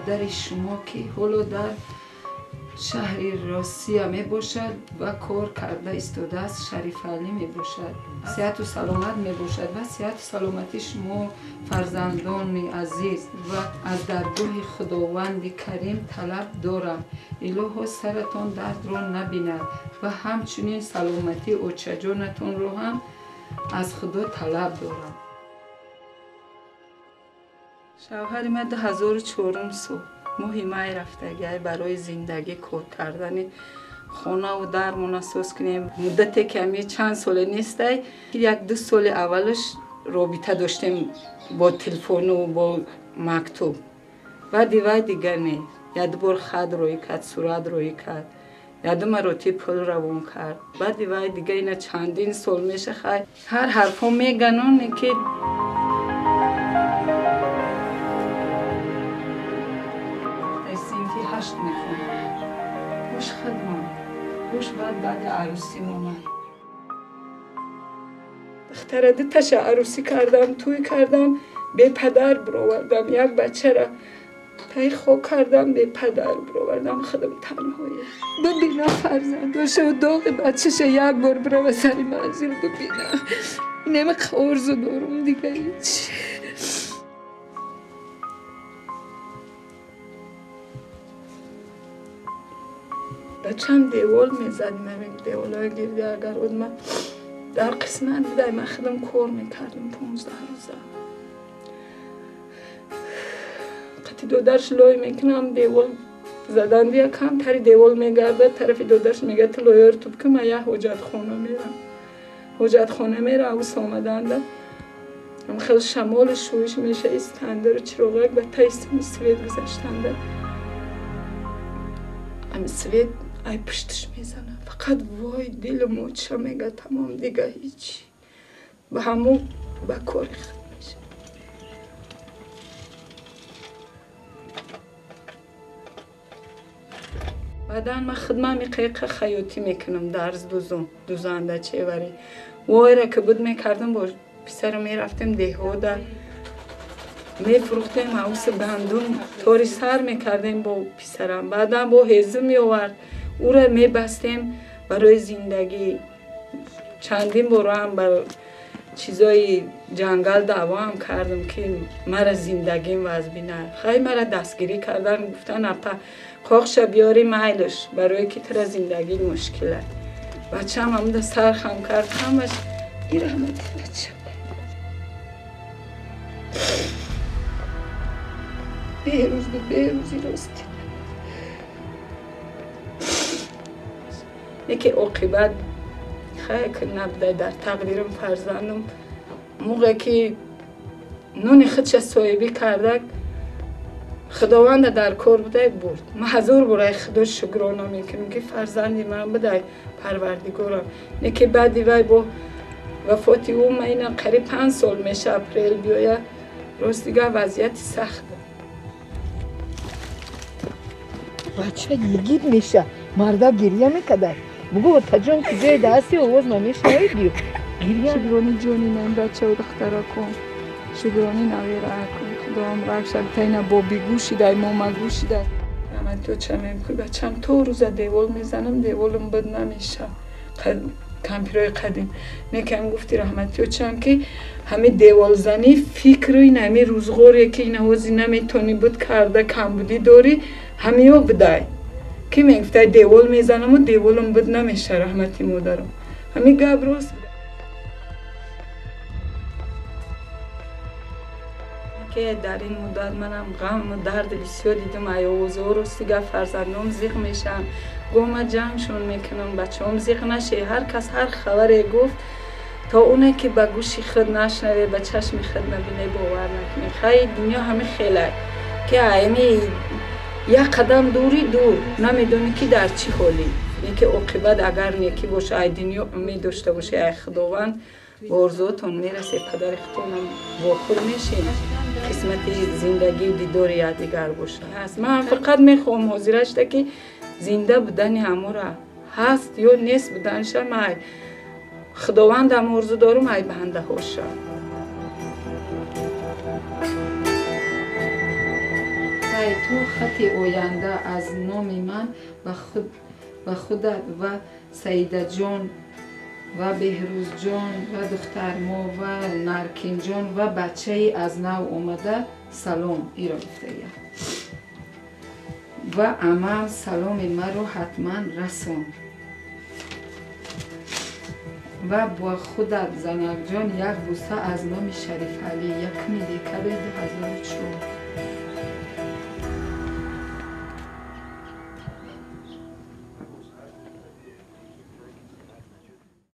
مادر شما که حالا در شهر روسیه می باشد و کار کرده ایستاده است، شریف علی می باشد، صحت و سلامت می باشد و صحت و سلامتی شما فرزندان عزیز و از درگاه خداوند کریم طلب دارم الهی سرتان درد را نبیند و همچنین سلامتی اوچه جانتان را هم از خدا طلب دارم. شوهر من 1400 سال ماهی مای رفتگی برای زندگی کار کردن خانه و درمون اساس کنیم. مدت کمی چند سال نیسته، یک دو سال اولش رابطه داشتیم با تلفن و با مکتوب و دیگه نه. یک بار خط روی کرد، صورت روی کرد، یک دو مراتب پول روان کرد. بعد دیگه اینا چندین سال میشه خیر هر حرفا میگنون که هشت میخونم خوش خدمم خوش بعد عروسی مامان دختره دو تشه عروسی کردم، توی کردم، به پدر برآوردم. یک بچه را پای خو کردم، به پدر برآوردم. خودم تنهایی ببینم فرزنداشه و داغ بچهشه یک بار برو سر منزل ببینم. اینم آرزو دارم دیگه هیچ. بچم دیوال میزدیم، دیوالای گردی اگر بود من در قسمت بودم، من خودم کار میکردم 15 روزه. قطعی دودرش لای میکنم، دیوال زدن بیا کم تری دیوال میگرده، طرف دودرش میگه تو لایار تو بکن، من یه حجت خونه میرم. حجت خونه میره اوس آمدنده هم خیلی شمال شویش میشه ایستنده رو چراغک به تایستم سوید گذاشتنده. هم سوید ای پشتش میزنه، فقط وای دل موچه میگه تمام دیگه هیچی. به همون به کاری خود میشه. بعدا من خدمه می قیقه خیاطی میکنم، درز دوزنده چه وری وای را که بود میکردم با پسر میرفتیم دهوده میفروختیم، اوس گندم تاری سر میکردیم با پسرم. بعدا با هزه میآورد او را میبستیم برای زندگی. چندین بار هم بر چیزای جنگل دعوا هم کردم که مرا زندگیم وز بینه. خیلی مرا دستگیری کردن، گفتن اپا کاخش بیاری میلش برای که تر زندگی مشکله. بچه هم ده سر خم کرد همش این رحمتی بچه بیروزی راستی یکی عاقبت خیلی نبوده در تقدیرم. فرزندم موقع که نون خودش صاحبی کرده خداوند در کار بوده برد. من هزار برای خدا شکرانه میکنم که فرزندی من بده پروردگارم. نه که بعدی وای با وفات او من اینا قریب 5 سال میشه اپریل بیایه راست دیگه وضعیت سخته. بچه یگید میشه مردا گریه میکده بگو تا جان که جای دستی آواز نمیشنوید دیو گریه. شکرانی جانی من بچه و دختره کن، شکرانی نویره کن، خدا هم رکشد تاینا با بیگوشی دای ماما گوشی دای. من تو چه میکنی بچم تو روزه دیوال میزنم دیوالم بد نمیشه. کمپیرای قدیم نکم گفتی رحمتی و چم که همه دیوال زنی فکر این همه روزگاری که این آوازی نمیتونی بود کرده کم بودی داری همه ها بدای که میگفته دیوال میزنم و دیوالم بد نمیشه رحمتی مادرم همه گبروس که در این مدت منم غم و درد بسیار دیدم. ایوازو رستیگه فرزندم زیغ میشن گوما جمعشون میکنم بچه هم زیغ نشه. هر کس هر خبری گفت تا اونه که به گوشی خود نشنوه به چشم خود نبینه باور نکنه. خیلی دنیا همه خیله که ایمی یک قدم دوری دور نمیدونی که در چی حالی. یکی عاقبت اگر نیکی باشه ای دنیا امید داشته باشه ای خداوند با ارزوتون میرسه. پدر خودتونم واخور میشین قسمت زندگی و دیدار یادگار باشه. هست من فقط میخوام حاضرش که زنده بودن همو را هست یا نیست بودنش من خداوند هم ارزو دارم ای بنده هاشه. ای تو خط آینده از نام من و خودت و سیده جان و بهروز جان و دختر ما و نرکین جان و بچه از نو اومده سلام ای را گفته اید و عمم سلام مرا حتما رسون و با خودت زنک جان یک بوسه از نام شریف علی یک میده که 2004